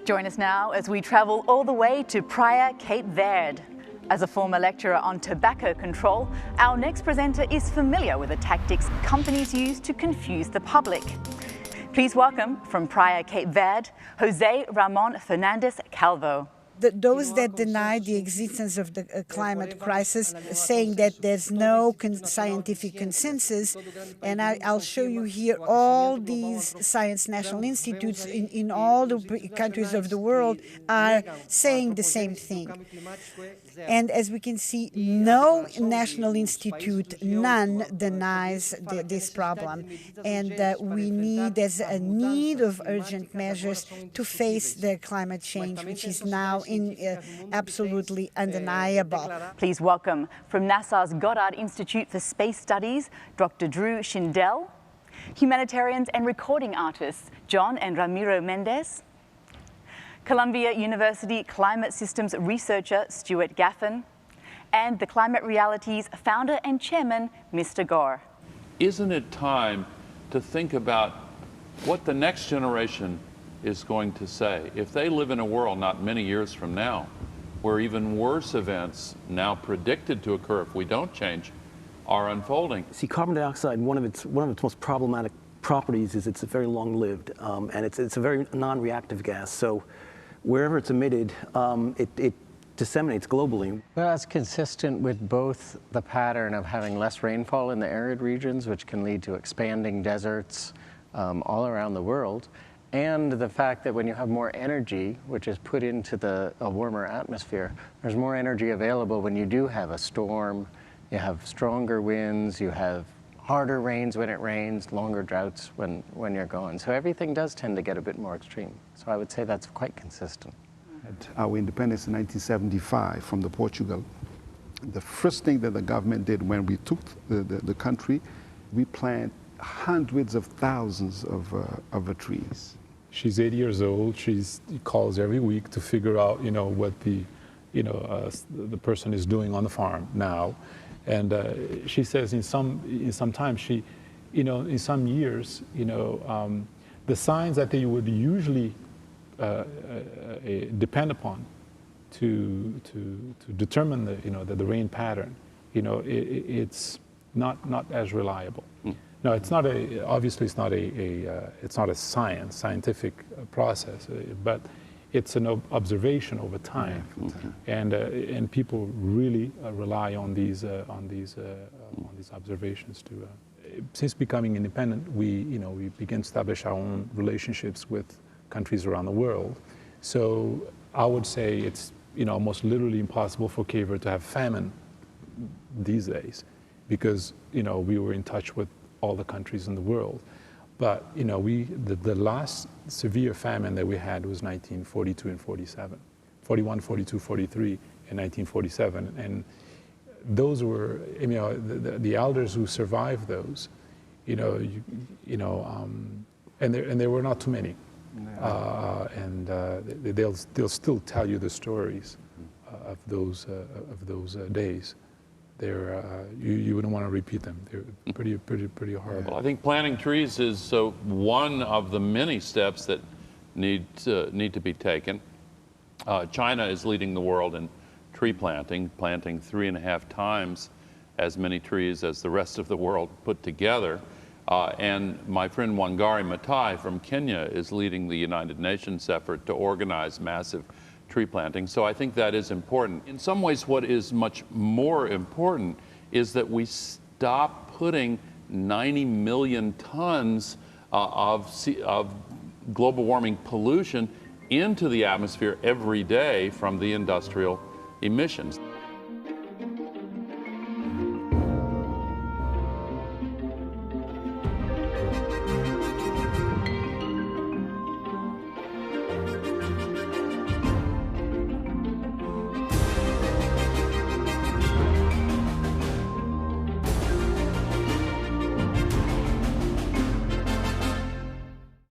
Join us now as we travel all the way to Praia, Cape Verde. As a former lecturer on tobacco control, our next presenter is familiar with the tactics companies use to confuse the public. Please welcome, from Praia, Cape Verde, José Ramón Fernandes Calvo. Those that deny the existence of the climate crisis, saying that there's no scientific consensus, and I'll show you here all these science national institutes in all the countries of the world are saying the same thing. And as we can see, no national institute, none denies this problem. And there's a need of urgent measures to face the climate change, which is now absolutely undeniable. Please welcome, from NASA's Goddard Institute for Space Studies, Dr. Drew Shindell, humanitarians and recording artists John and Ramiro Mendes, Columbia University climate systems researcher Stuart Gaffin, and the Climate Realities founder and chairman, Mr. Gore. Isn't it time to think about what the next generation is going to say? If they live in a world not many years from now, where even worse events now predicted to occur if we don't change are unfolding. See, carbon dioxide, one of its most problematic properties is it's very long-lived, and it's a very non-reactive gas. So wherever it's emitted, it disseminates globally. Well, that's consistent with both the pattern of having less rainfall in the arid regions, which can lead to expanding deserts all around the world, and the fact that when you have more energy, which is put into a warmer atmosphere, there's more energy available when you do have a storm, you have stronger winds, you have harder rains when it rains, longer droughts when you're gone. So everything does tend to get a bit more extreme. So I would say that's quite consistent. At our independence in 1975 from Portugal, the first thing that the government did when we took the country, we planted hundreds of thousands of trees. She's 80 years old. She calls every week to figure out, what the person is doing on the farm now, and she says in some time in some years, the signs that they would usually depend upon to determine the rain pattern, it's not as reliable. No, it's not obviously it's not a scientific process, but it's an observation over time, and people really rely on these observations to. Since becoming independent, we begin to establish our own relationships with countries around the world. So I would say it's almost literally impossible for Cape Verde to have famine these days, because we were in touch with all the countries in the world. But the last severe famine that we had was 1942 and 47, 41, 42, 43, and 1947, and those were the elders who survived those, and there were not too many, and they'll still tell you the stories of those days. You wouldn't want to repeat them. They're pretty horrible. I think planting trees is one of the many steps that need to be taken. China is leading the world in tree planting 3.5 times as many trees as the rest of the world put together. And my friend Wangari Maathai from Kenya is leading the United Nations effort to organize massive tree planting. So I think that is important. In some ways, what is much more important is that we stop putting 90 million tons of global warming pollution into the atmosphere every day from the industrial emissions.